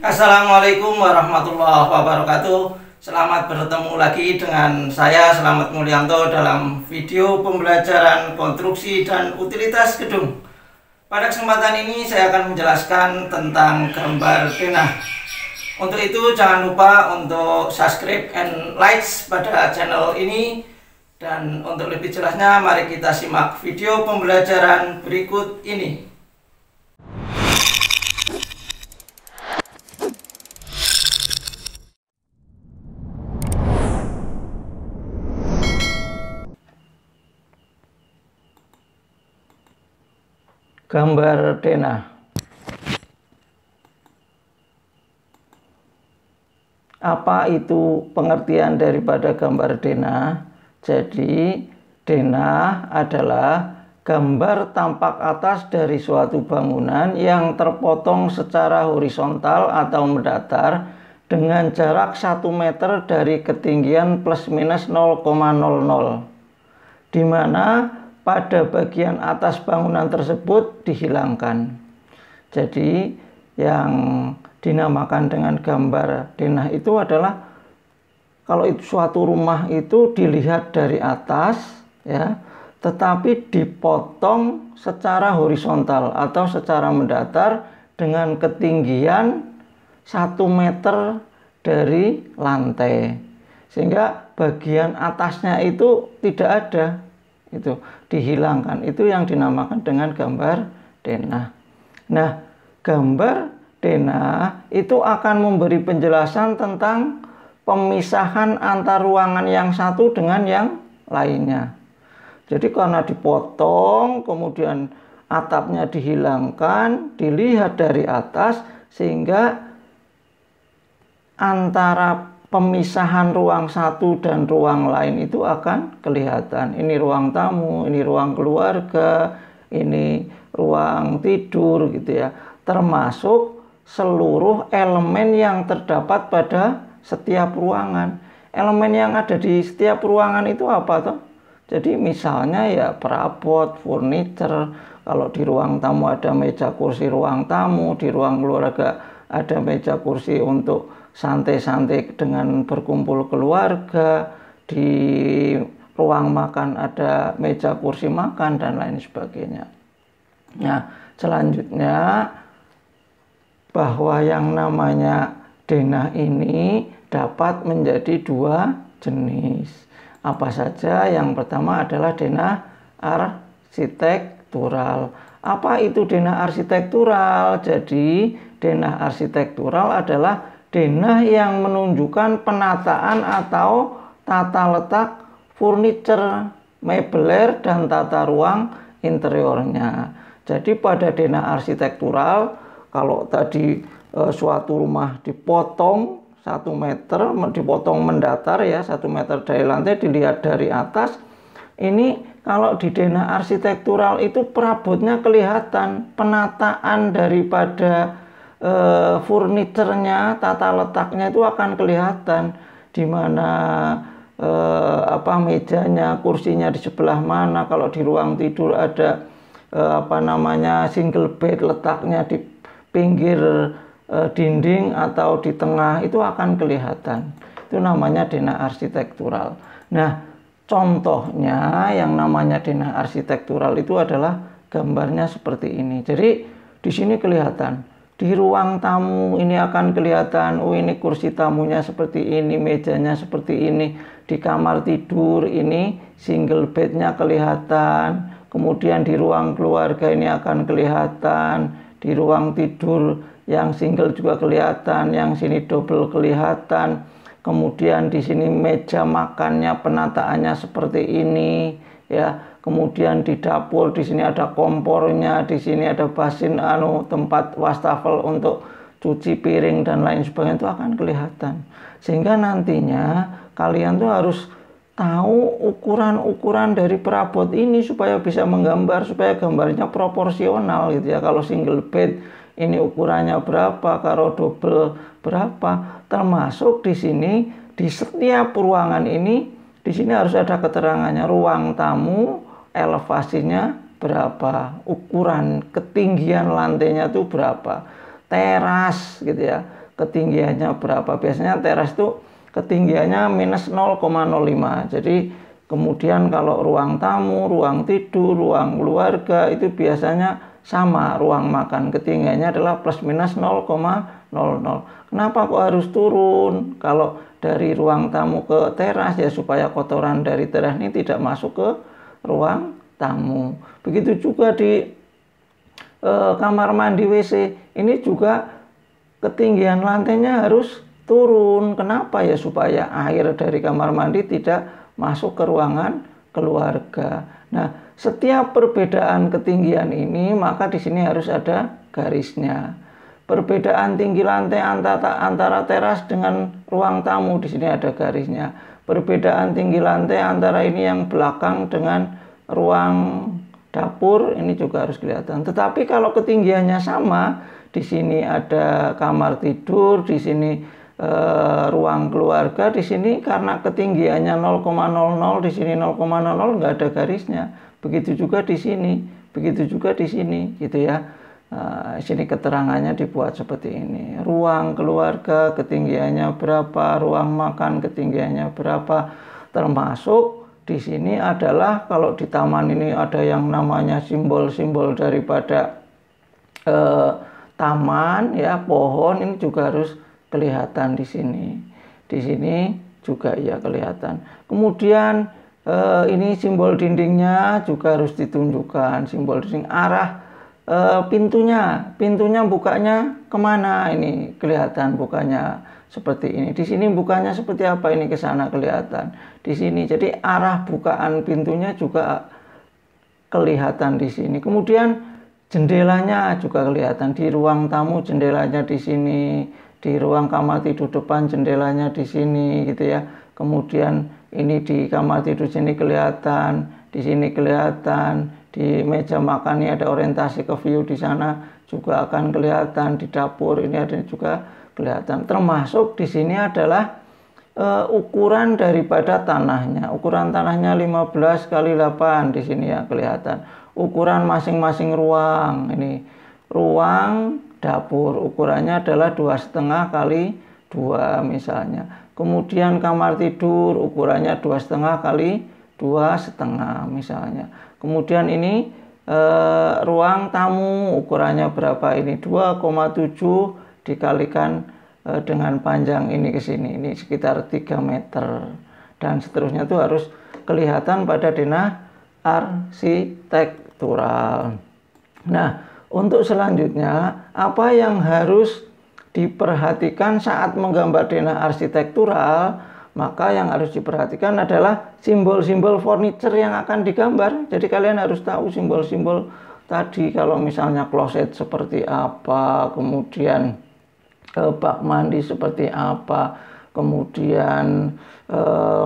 Assalamualaikum warahmatullahi wabarakatuh. Selamat bertemu lagi dengan saya Selamat Mulyanto dalam video pembelajaran konstruksi dan utilitas gedung. Pada kesempatan ini saya akan menjelaskan tentang gambar denah. Untuk itu jangan lupa untuk subscribe and like pada channel ini. Dan untuk lebih jelasnya mari kita simak video pembelajaran berikut ini. Gambar denah. Apa itu pengertian daripada gambar denah? Jadi, denah adalah gambar tampak atas dari suatu bangunan yang terpotong secara horizontal atau mendatar dengan jarak 1 meter dari ketinggian plus minus 0,00, di mana pada bagian atas bangunan tersebut dihilangkan. Jadi yang dinamakan dengan gambar denah itu adalah kalau itu suatu rumah itu dilihat dari atas ya, tetapi dipotong secara horizontal atau secara mendatar dengan ketinggian 1 meter dari lantai, sehingga bagian atasnya itu tidak ada, itu dihilangkan. Itu yang dinamakan dengan gambar denah. Nah, gambar denah itu akan memberi penjelasan tentang pemisahan antar ruangan yang satu dengan yang lainnya. Jadi karena dipotong, kemudian atapnya dihilangkan, dilihat dari atas, sehingga antara pemisahan ruang satu dan ruang lain itu akan kelihatan. Ini ruang tamu, ini ruang keluarga, ini ruang tidur gitu ya. Termasuk seluruh elemen yang terdapat pada setiap ruangan. Elemen yang ada di setiap ruangan itu apa toh? Jadi misalnya ya perabot, furniture. Kalau di ruang tamu ada meja kursi ruang tamu, di ruang keluarga ada meja kursi untuk santai-santai dengan berkumpul keluarga, di ruang makan ada meja kursi makan dan lain sebagainya. Nah, selanjutnya bahwa yang namanya denah ini dapat menjadi dua jenis. Apa saja? Yang pertama adalah denah arsitektural. Apa itu denah arsitektural? Jadi denah arsitektural adalah denah yang menunjukkan penataan atau tata letak furniture, mebeler, dan tata ruang interiornya. Jadi pada denah arsitektural, kalau tadi suatu rumah dipotong 1 meter, dipotong mendatar ya, 1 meter dari lantai dilihat dari atas. Ini kalau di denah arsitektural itu perabotnya kelihatan, penataan daripada furniturnya, tata letaknya itu akan kelihatan, di mana mejanya, kursinya di sebelah mana. Kalau di ruang tidur ada single bed, letaknya di pinggir dinding atau di tengah, itu akan kelihatan. Itu namanya denah arsitektural. Nah, contohnya yang namanya denah arsitektural itu adalah gambarnya seperti ini. Jadi di sini kelihatan. Di ruang tamu ini akan kelihatan, oh ini kursi tamunya seperti ini, mejanya seperti ini. Di kamar tidur ini single bednya kelihatan. Kemudian di ruang keluarga ini akan kelihatan. Di ruang tidur yang single juga kelihatan, yang sini double kelihatan. Kemudian di sini meja makannya penataannya seperti ini ya. Kemudian di dapur di sini ada kompornya, di sini ada basin tempat wastafel untuk cuci piring dan lain sebagainya, itu akan kelihatan. Sehingga nantinya kalian tuh harus tahu ukuran-ukuran dari perabot ini supaya bisa menggambar, supaya gambarnya proporsional gitu ya. Kalau single bed ini ukurannya berapa, kalau double berapa. Termasuk di sini di setiap ruangan ini, di sini harus ada keterangannya, ruang tamu elevasinya berapa, ukuran ketinggian lantainya itu berapa, teras gitu ya. ketinggiannya berapa. Biasanya teras itu ketinggiannya minus 0,05. Jadi kemudian kalau ruang tamu, ruang tidur, ruang keluarga itu biasanya sama, ruang makan ketinggiannya adalah plus minus 0,00. Kenapa kok harus turun? Kalau dari ruang tamu ke teras ya supaya kotoran dari teras ini tidak masuk ke ruang tamu. Begitu juga di kamar mandi WC ini juga ketinggian lantainya harus turun. Kenapa ya? Supaya air dari kamar mandi tidak masuk ke ruangan keluarga. Nah, setiap perbedaan ketinggian ini maka di sini harus ada garisnya. Perbedaan tinggi lantai antara teras dengan ruang tamu di sini ada garisnya. Perbedaan tinggi lantai antara ini yang belakang dengan ruang dapur ini juga harus kelihatan. Tetapi kalau ketinggiannya sama, di sini ada kamar tidur, di sini ruang keluarga, di sini karena ketinggiannya 0,00, di sini 0,00 nggak ada garisnya. Begitu juga di sini, begitu juga di sini, gitu ya. Sini keterangannya dibuat seperti ini. Ruang keluarga ketinggiannya berapa, ruang makan ketinggiannya berapa, termasuk di sini adalah kalau di taman ini ada yang namanya simbol-simbol daripada taman ya, pohon ini juga harus kelihatan di sini. Di sini juga ya kelihatan. Kemudian ini simbol dindingnya juga harus ditunjukkan, simbol dinding arah pintunya bukanya kemana, ini kelihatan bukanya seperti ini. Di sini bukanya seperti apa, ini ke sana kelihatan. Di sini jadi arah bukaan pintunya juga kelihatan di sini. Kemudian jendelanya juga kelihatan di ruang tamu, jendelanya di sini, di ruang kamar tidur depan jendelanya di sini gitu ya. Kemudian ini di kamar tidur sini kelihatan, di sini kelihatan. Di meja makan ini ada orientasi ke view, di sana juga akan kelihatan. Di dapur ini ada juga kelihatan. Termasuk di sini adalah ukuran daripada tanahnya. Ukuran tanahnya 15 kali 8 di sini ya kelihatan. Ukuran masing-masing ruang. Ini ruang dapur ukurannya adalah 2,5 kali 2 misalnya. Kemudian kamar tidur ukurannya 2,5 kali 2,5 misalnya. Kemudian ini ruang tamu ukurannya berapa, ini 2,7 dikalikan dengan panjang ini ke sini, ini sekitar 3 meter dan seterusnya itu harus kelihatan pada denah arsitektural. Nah, untuk selanjutnya apa yang harus diperhatikan saat menggambar denah arsitektural? Maka yang harus diperhatikan adalah simbol-simbol furniture yang akan digambar. Jadi kalian harus tahu simbol-simbol tadi. Kalau misalnya kloset seperti apa, kemudian bak mandi seperti apa, kemudian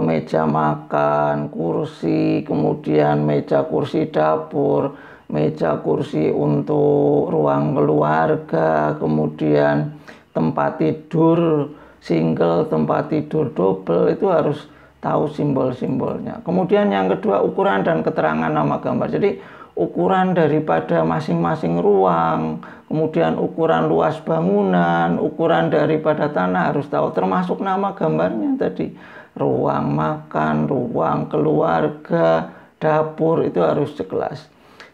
meja makan, kursi, kemudian meja kursi dapur, meja kursi untuk ruang keluarga, kemudian tempat tidur single, tempat tidur double, itu harus tahu simbol-simbolnya. Kemudian yang kedua, ukuran dan keterangan nama gambar. Jadi ukuran daripada masing-masing ruang, kemudian ukuran luas bangunan, ukuran daripada tanah harus tahu, termasuk nama gambarnya tadi. Ruang makan, ruang keluarga, dapur itu harus jelas.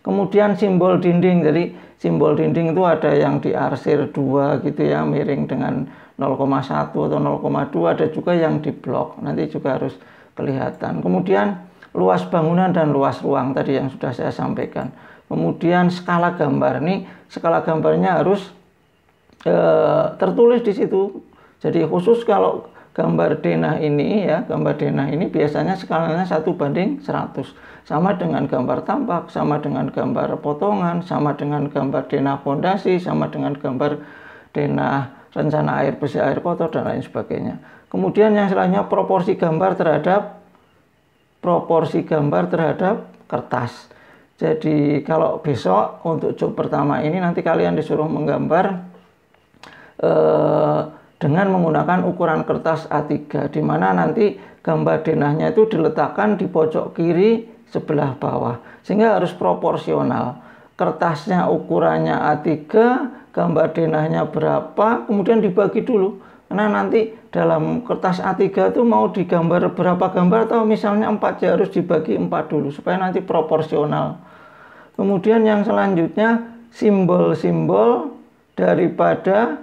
Kemudian simbol dinding, jadi simbol dinding itu ada yang diarsir 2 gitu ya, miring dengan 0,1 atau 0,2, ada juga yang di blok, nanti juga harus kelihatan. Kemudian luas bangunan dan luas ruang tadi yang sudah saya sampaikan. Kemudian skala gambar, nih skala gambarnya harus tertulis di situ. Jadi khusus kalau gambar denah ini ya, gambar denah ini biasanya skalanya 1:100, sama dengan gambar tampak, sama dengan gambar potongan, sama dengan gambar denah fondasi, sama dengan gambar denah rencana air bersih, air kotor, dan lain sebagainya. Kemudian yang selanjutnya proporsi gambar terhadap kertas. Jadi kalau besok untuk job pertama ini nanti kalian disuruh menggambar dengan menggunakan ukuran kertas A3, di mana nanti gambar denahnya itu diletakkan di pojok kiri sebelah bawah, sehingga harus proporsional. Kertasnya ukurannya A3, gambar denahnya berapa, kemudian dibagi dulu. Karena nanti dalam kertas A3 itu mau digambar berapa gambar, atau misalnya 4 ya harus dibagi 4 dulu supaya nanti proporsional. Kemudian yang selanjutnya simbol-simbol daripada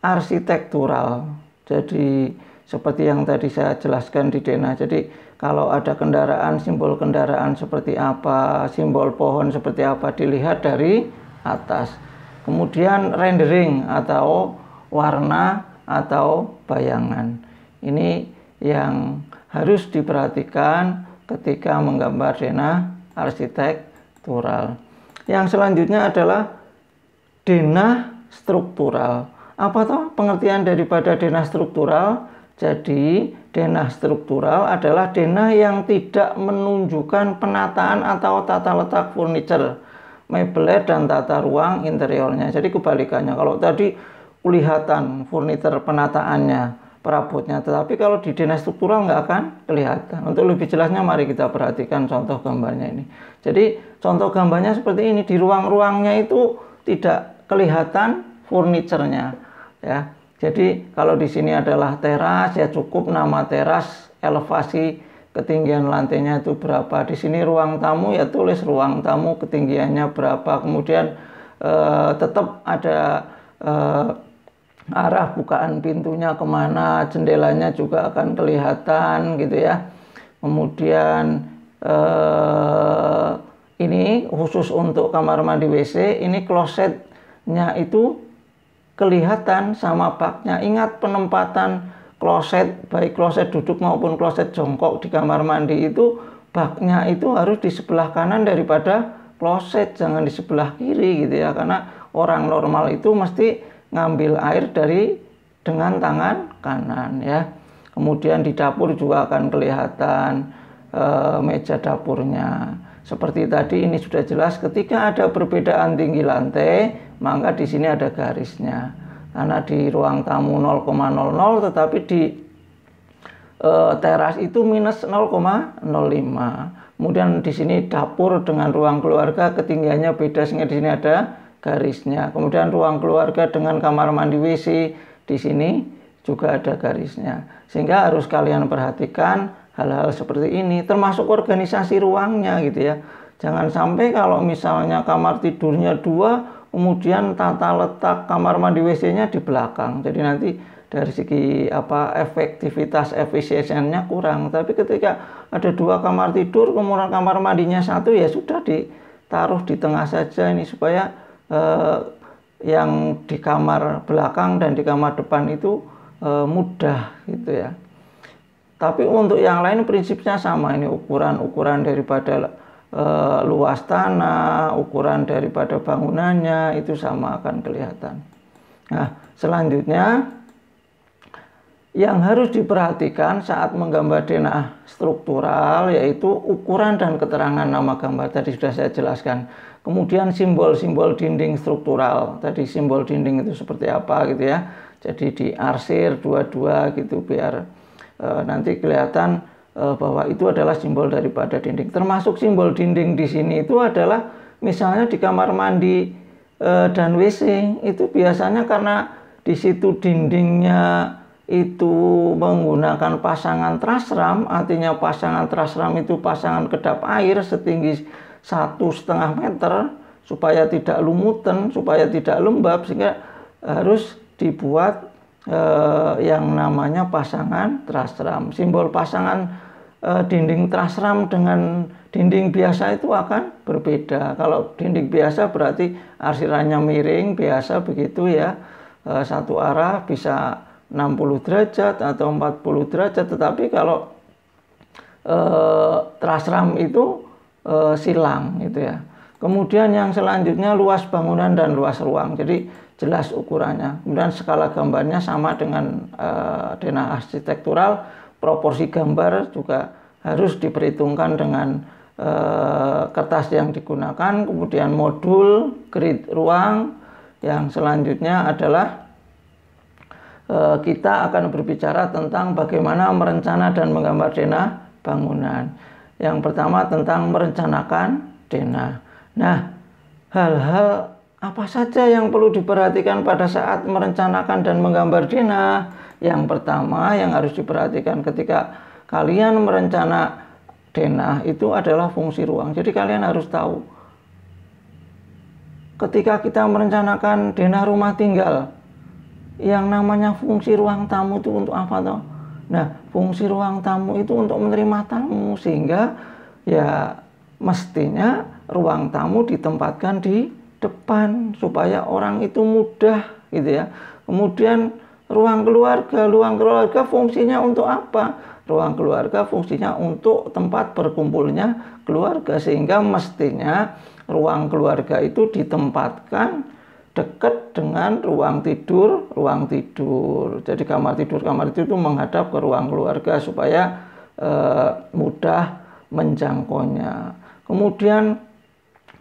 arsitektural. Jadi seperti yang tadi saya jelaskan di denah. Jadi kalau ada kendaraan, simbol kendaraan seperti apa, simbol pohon seperti apa, dilihat dari atas. Kemudian rendering atau warna atau bayangan. Ini yang harus diperhatikan ketika menggambar denah arsitektural. Yang selanjutnya adalah denah struktural. Apa toh pengertian daripada denah struktural? Jadi denah struktural adalah denah yang tidak menunjukkan penataan atau tata letak furniture, meubilet dan tata ruang interiornya. Jadi kebalikannya, kalau tadi kelihatan furniture penataannya, perabotnya, tetapi kalau di denah struktural nggak akan kelihatan. Untuk lebih jelasnya mari kita perhatikan contoh gambarnya ini. Jadi contoh gambarnya seperti ini, di ruang-ruangnya itu tidak kelihatan furniturnya ya. Jadi kalau di sini adalah teras, ya cukup nama teras, elevasi ketinggian lantainya itu berapa. Di sini ruang tamu, ya tulis ruang tamu ketinggiannya berapa. Kemudian tetap ada arah bukaan pintunya kemana, jendelanya juga akan kelihatan gitu ya. Kemudian ini khusus untuk kamar mandi WC, ini klosetnya itu kelihatan sama baknya. Ingat penempatan kloset, baik kloset duduk maupun kloset jongkok di kamar mandi itu, baknya itu harus di sebelah kanan daripada kloset, jangan di sebelah kiri gitu ya. Karena orang normal itu mesti ngambil air dengan tangan kanan ya. Kemudian di dapur juga akan kelihatan meja dapurnya. Seperti tadi ini sudah jelas, ketika ada perbedaan tinggi lantai, maka di sini ada garisnya. Karena di ruang tamu 0,00, tetapi di teras itu minus 0,05. Kemudian di sini dapur dengan ruang keluarga ketinggiannya beda, sehingga di sini ada garisnya. Kemudian ruang keluarga dengan kamar mandi WC di sini juga ada garisnya. Sehingga harus kalian perhatikan hal-hal seperti ini, termasuk organisasi ruangnya gitu ya. Jangan sampai kalau misalnya kamar tidurnya 2, kemudian tata letak kamar mandi WC-nya di belakang. Jadi nanti dari segi efektivitas efisiensinya kurang. Tapi ketika ada 2 kamar tidur, kemudian kamar mandinya 1, ya sudah ditaruh di tengah saja ini, supaya yang di kamar belakang dan di kamar depan itu mudah gitu ya. Tapi untuk yang lain prinsipnya sama, ini ukuran daripada luas tanah, ukuran daripada bangunannya itu sama akan kelihatan. Nah, selanjutnya yang harus diperhatikan saat menggambar denah struktural yaitu ukuran dan keterangan nama gambar, tadi sudah saya jelaskan. Kemudian simbol-simbol dinding struktural, tadi simbol dinding itu seperti apa gitu ya. Jadi diarsir dua-dua gitu biar nanti kelihatan bahwa itu adalah simbol daripada dinding. Termasuk simbol dinding di sini itu adalah misalnya di kamar mandi dan WC itu biasanya karena di situ dindingnya itu menggunakan pasangan trasram, artinya pasangan trasram itu pasangan kedap air setinggi 1,5 meter supaya tidak lumutan, supaya tidak lembab, sehingga harus dibuat yang namanya pasangan trasram. Simbol pasangan dinding trasram dengan dinding biasa itu akan berbeda. Kalau dinding biasa berarti arsirannya miring biasa begitu ya, satu arah bisa 60 derajat atau 40 derajat. Tetapi kalau trasram itu silang gitu ya. Kemudian yang selanjutnya luas bangunan dan luas ruang. Jadi jelas ukurannya. Kemudian skala gambarnya sama dengan denah arsitektural. Proporsi gambar juga harus diperhitungkan dengan kertas yang digunakan. Kemudian modul, grid ruang. Yang selanjutnya adalah kita akan berbicara tentang bagaimana merencana dan menggambar denah bangunan. Yang pertama tentang merencanakan denah. Nah, hal-hal apa saja yang perlu diperhatikan pada saat merencanakan dan menggambar denah? Yang pertama yang harus diperhatikan ketika kalian merencana denah itu adalah fungsi ruang. Jadi kalian harus tahu ketika kita merencanakan denah rumah tinggal, yang namanya fungsi ruang tamu itu untuk apa toh? Nah, fungsi ruang tamu itu untuk menerima tamu, sehingga ya mestinya ruang tamu ditempatkan di depan supaya orang itu mudah gitu ya. Kemudian ruang keluarga fungsinya untuk apa? Ruang keluarga fungsinya untuk tempat berkumpulnya keluarga, sehingga mestinya ruang keluarga itu ditempatkan dekat dengan ruang tidur. Jadi kamar tidur itu menghadap ke ruang keluarga supaya mudah menjangkaunya. Kemudian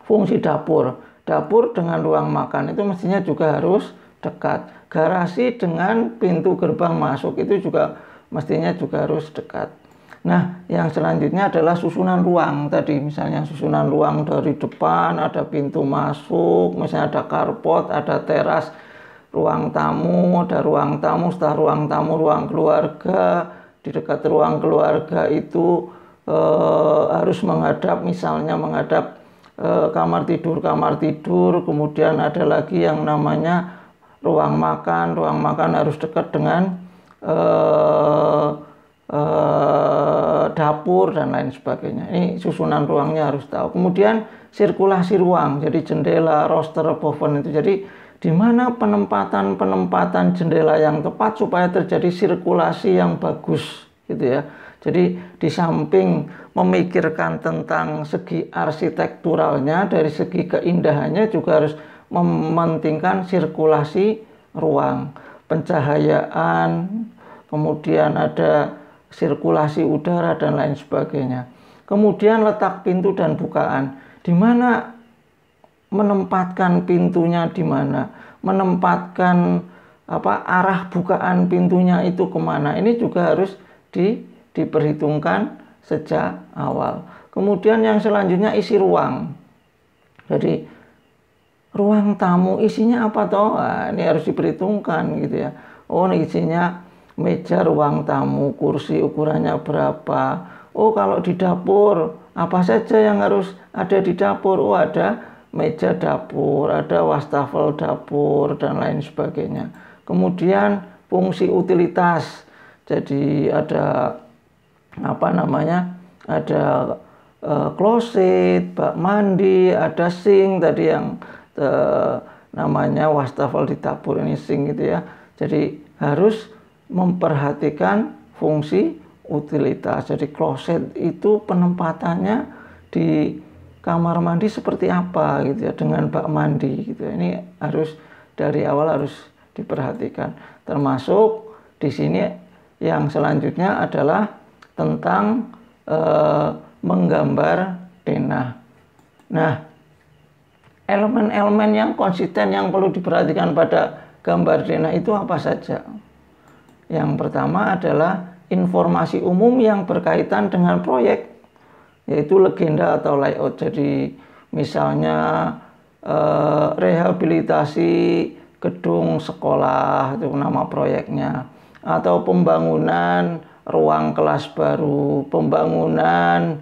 fungsi dapur dengan ruang makan itu mestinya juga harus dekat. Garasi dengan pintu gerbang masuk itu juga mestinya juga harus dekat. Nah, yang selanjutnya adalah susunan ruang tadi. Misalnya susunan ruang dari depan, ada pintu masuk, misalnya ada carport, ada teras, ruang tamu, ada ruang tamu, setelah ruang tamu, ruang keluarga. Di dekat ruang keluarga itu harus menghadap, misalnya menghadap kamar tidur, kemudian ada lagi yang namanya ruang makan harus dekat dengan dapur dan lain sebagainya. Ini susunan ruangnya harus tahu. Kemudian sirkulasi ruang, jadi jendela, roster, boven itu. Jadi di mana penempatan jendela yang tepat supaya terjadi sirkulasi yang bagus gitu ya. Jadi di samping memikirkan tentang segi arsitekturalnya, dari segi keindahannya juga harus mementingkan sirkulasi ruang, pencahayaan, kemudian ada sirkulasi udara dan lain sebagainya. Kemudian letak pintu dan bukaan, di mana menempatkan pintunya, di mana menempatkan arah bukaan pintunya itu kemana, ini juga harus diperhitungkan sejak awal. Kemudian yang selanjutnya isi ruang. Jadi ruang tamu isinya apa toh? Nah, ini harus diperhitungkan gitu ya. Oh, ini isinya meja ruang tamu, kursi ukurannya berapa. Oh, kalau di dapur apa saja yang harus ada di dapur? Oh, ada meja dapur, ada wastafel dapur dan lain sebagainya. Kemudian fungsi utilitas. Jadi ada ada kloset, bak mandi, ada sink tadi yang namanya wastafel di dapur, ini sink gitu ya. Jadi harus memperhatikan fungsi utilitas. Jadi kloset itu penempatannya di kamar mandi seperti apa gitu ya, dengan bak mandi gitu ya. Ini harus dari awal harus diperhatikan. Termasuk di sini yang selanjutnya adalah tentang menggambar denah. Nah, elemen-elemen yang konsisten yang perlu diperhatikan pada gambar denah itu apa saja? Yang pertama adalah informasi umum yang berkaitan dengan proyek, yaitu legenda atau layout. Jadi misalnya rehabilitasi gedung sekolah, itu nama proyeknya, atau pembangunan ruang kelas baru, pembangunan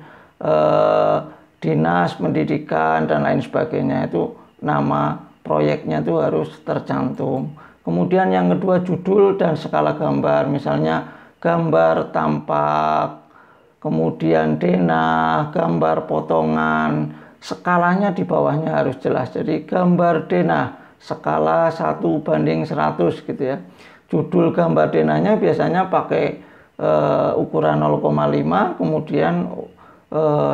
dinas pendidikan dan lain sebagainya, itu nama proyeknya itu harus tercantum. Kemudian yang kedua, judul dan skala gambar, misalnya gambar tampak, kemudian denah, gambar potongan, skalanya di bawahnya harus jelas. Jadi gambar denah skala 1:100 gitu ya. Judul gambar denahnya biasanya pakai ukuran 0,5, kemudian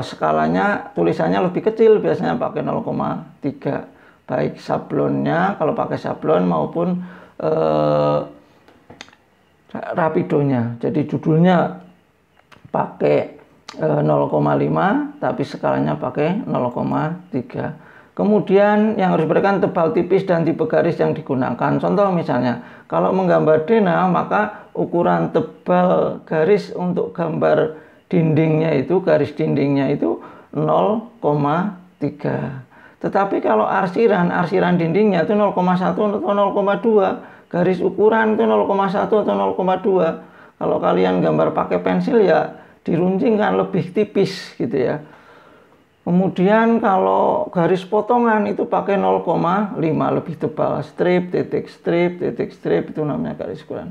skalanya tulisannya lebih kecil, biasanya pakai 0,3, baik sablonnya kalau pakai sablon maupun rapidonya. Jadi judulnya pakai 0,5 tapi skalanya pakai 0,3. Kemudian yang harus diberikan tebal tipis dan tipe garis yang digunakan. Contoh misalnya, kalau menggambar denah maka ukuran tebal garis untuk gambar dindingnya itu, garis dindingnya itu 0,3. Tetapi kalau arsiran dindingnya itu 0,1 atau 0,2, garis ukuran itu 0,1 atau 0,2. Kalau kalian gambar pakai pensil ya diruncingkan lebih tipis gitu ya. Kemudian kalau garis potongan itu pakai 0,5 lebih tebal, strip, titik strip itu namanya garis ukuran.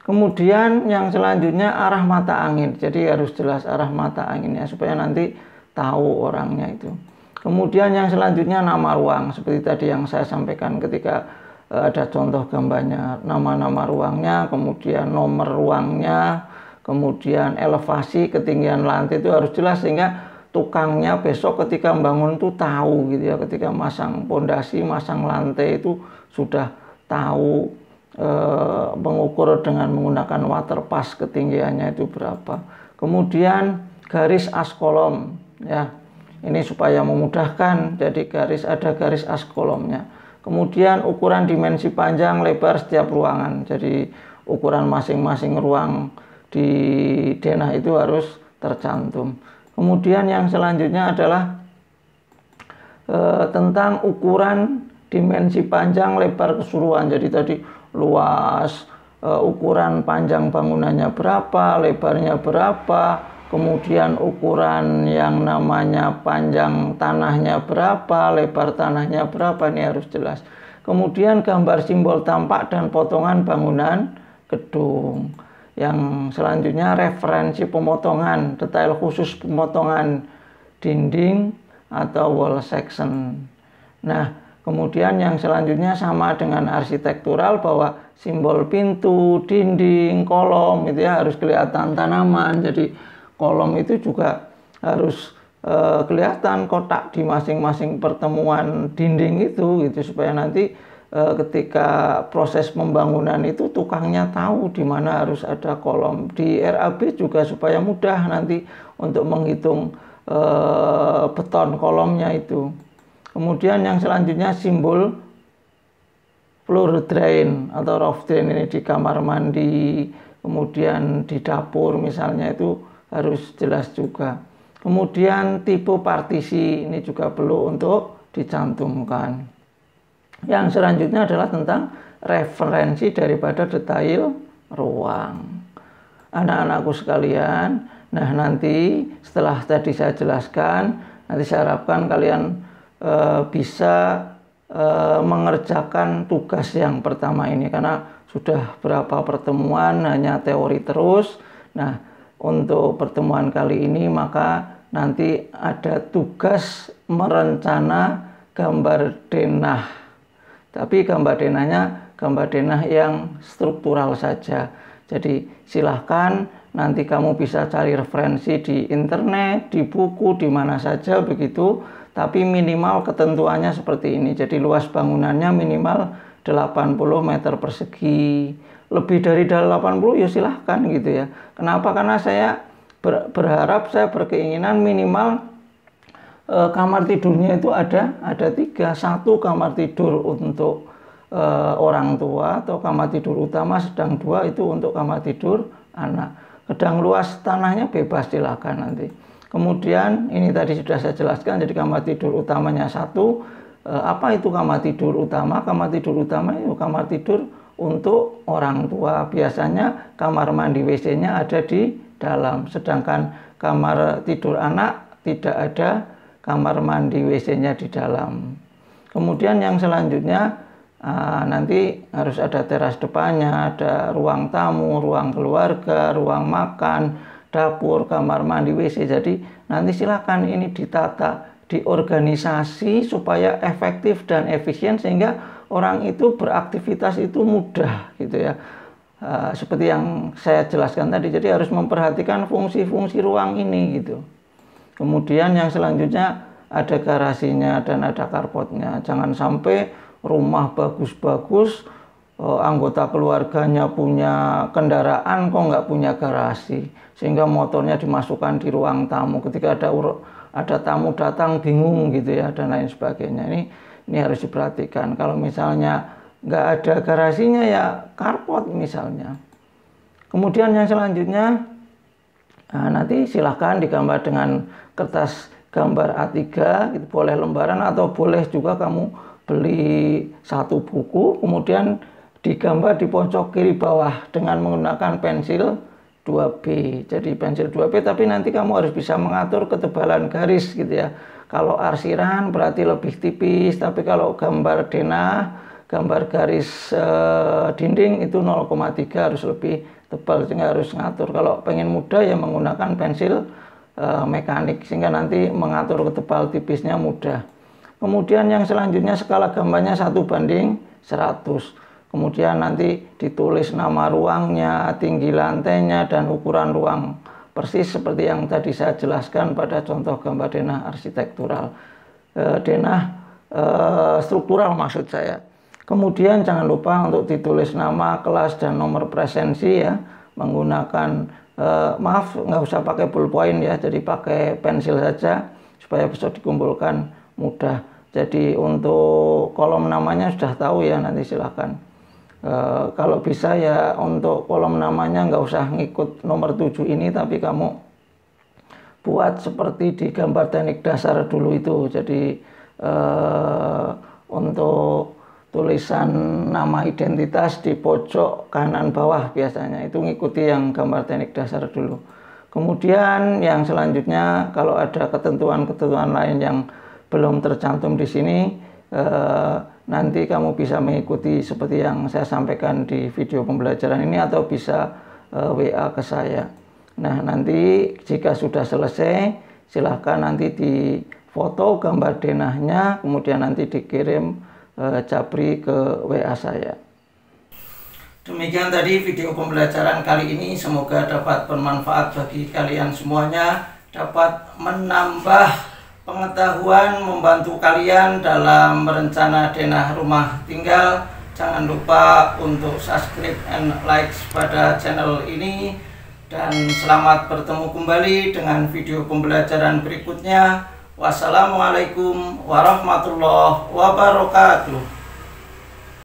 Kemudian yang selanjutnya arah mata angin. Jadi harus jelas arah mata anginnya supaya nanti tahu orangnya itu. Kemudian yang selanjutnya nama ruang, seperti tadi yang saya sampaikan ketika ada contoh gambarnya, nama-nama ruangnya, kemudian nomor ruangnya, kemudian elevasi, ketinggian lantai itu harus jelas sehingga tukangnya besok ketika membangun itu tahu gitu ya, ketika masang pondasi, masang lantai itu sudah tahu mengukur dengan menggunakan water pass ketinggiannya itu berapa. Kemudian garis as kolom ya. Ini supaya memudahkan, jadi ada garis as kolomnya. Kemudian ukuran dimensi panjang lebar setiap ruangan. Jadi ukuran masing-masing ruang di denah itu harus tercantum. Kemudian yang selanjutnya adalah tentang ukuran dimensi panjang lebar keseluruhan. Jadi tadi luas, ukuran panjang bangunannya berapa, lebarnya berapa, kemudian ukuran yang namanya panjang tanahnya berapa, lebar tanahnya berapa, ini harus jelas. Kemudian gambar simbol tampak dan potongan bangunan gedung. Yang selanjutnya referensi pemotongan, detail khusus pemotongan dinding atau wall section. Nah, kemudian yang selanjutnya sama dengan arsitektural bahwa simbol pintu, dinding, kolom itu ya harus kelihatan tanaman. Jadi kolom itu juga harus kelihatan kotak di masing-masing pertemuan dinding itu gitu supaya nanti ketika proses pembangunan itu tukangnya tahu di mana harus ada kolom. Di RAB juga supaya mudah nanti untuk menghitung beton kolomnya itu. Kemudian yang selanjutnya simbol floor drain atau roof drain ini di kamar mandi, kemudian di dapur misalnya itu harus jelas juga. Kemudian tipe partisi ini juga perlu untuk dicantumkan. Yang selanjutnya adalah tentang referensi daripada detail ruang. Anak-anakku sekalian, nah nanti setelah tadi saya jelaskan, nanti saya harapkan kalian bisa mengerjakan tugas yang pertama ini karena sudah berapa pertemuan hanya teori terus. Nah, untuk pertemuan kali ini maka nanti ada tugas merencana gambar denah. Tapi gambar denahnya gambar denah yang struktural saja. Jadi silahkan nanti kamu bisa cari referensi di internet, di buku, di mana saja begitu. Tapi minimal ketentuannya seperti ini. Jadi luas bangunannya minimal 80 meter persegi. Lebih dari 80 ya silahkan gitu ya. Kenapa? Karena saya berharap, saya berkeinginan minimal kamar tidurnya itu ada 3. 1 kamar tidur untuk orang tua atau kamar tidur utama, sedang 2 itu untuk kamar tidur anak. Kedang luas tanahnya bebas silakan nanti. Kemudian ini tadi sudah saya jelaskan, jadi kamar tidur utamanya 1. Apa itu kamar tidur utama? Kamar tidur utama itu kamar tidur untuk orang tua. Biasanya kamar mandi WC-nya ada di dalam, sedangkan kamar tidur anak tidak ada kamar mandi WC-nya di dalam. Kemudian yang selanjutnya nanti harus ada teras depannya, ada ruang tamu, ruang keluarga, ruang makan, dapur, kamar mandi, WC. Jadi nanti silakan ini ditata, diorganisasi supaya efektif dan efisien sehingga orang itu beraktivitas itu mudah gitu ya. Seperti yang saya jelaskan tadi, jadi harus memperhatikan fungsi-fungsi ruang ini gitu. Kemudian yang selanjutnya ada garasinya dan ada carportnya. Jangan sampai rumah bagus-bagus, anggota keluarganya punya kendaraan kok nggak punya garasi, sehingga motornya dimasukkan di ruang tamu. Ketika ada tamu datang bingung gitu ya dan lain sebagainya. Ini harus diperhatikan. Kalau misalnya nggak ada garasinya ya carport misalnya. Kemudian yang selanjutnya nanti silahkan digambar dengan kertas gambar A3, itu boleh lembaran atau boleh juga kamu beli satu buku, kemudian digambar di pojok kiri bawah dengan menggunakan pensil 2B. Jadi pensil 2B, tapi nanti kamu harus bisa mengatur ketebalan garis gitu ya. Kalau arsiran berarti lebih tipis, tapi kalau gambar denah, gambar garis dinding itu 0,3 harus lebih tebal, sehingga harus ngatur. Kalau pengen mudah ya menggunakan pensil mekanik, sehingga nanti mengatur ketebal tipisnya mudah. Kemudian yang selanjutnya skala gambarnya 1:100. Kemudian nanti ditulis nama ruangnya, tinggi lantainya, dan ukuran ruang persis seperti yang tadi saya jelaskan pada contoh gambar denah arsitektural, denah struktural maksud saya. Kemudian jangan lupa untuk ditulis nama, kelas, dan nomor presensi ya, menggunakan maaf nggak usah pakai ballpoint ya, jadi pakai pensil saja supaya bisa dikumpulkan mudah. Jadi untuk kolom namanya sudah tahu ya, nanti silakan. Kalau bisa ya untuk kolom namanya nggak usah ngikut nomor 7 ini, tapi kamu buat seperti di gambar teknik dasar dulu itu. Jadi untuk tulisan nama identitas di pojok kanan bawah biasanya itu ngikuti yang gambar teknik dasar dulu. Kemudian yang selanjutnya kalau ada ketentuan-ketentuan lain yang belum tercantum di sini, nanti kamu bisa mengikuti seperti yang saya sampaikan di video pembelajaran ini atau bisa WA ke saya. Nah, nanti jika sudah selesai silahkan nanti difoto gambar denahnya, kemudian nanti dikirim Japri ke WA saya. Demikian tadi video pembelajaran kali ini, semoga dapat bermanfaat bagi kalian semuanya, dapat menambah pengetahuan, membantu kalian dalam merencana denah rumah tinggal. Jangan lupa untuk subscribe and like pada channel ini, dan selamat bertemu kembali dengan video pembelajaran berikutnya. Wassalamualaikum warahmatullahi wabarakatuh.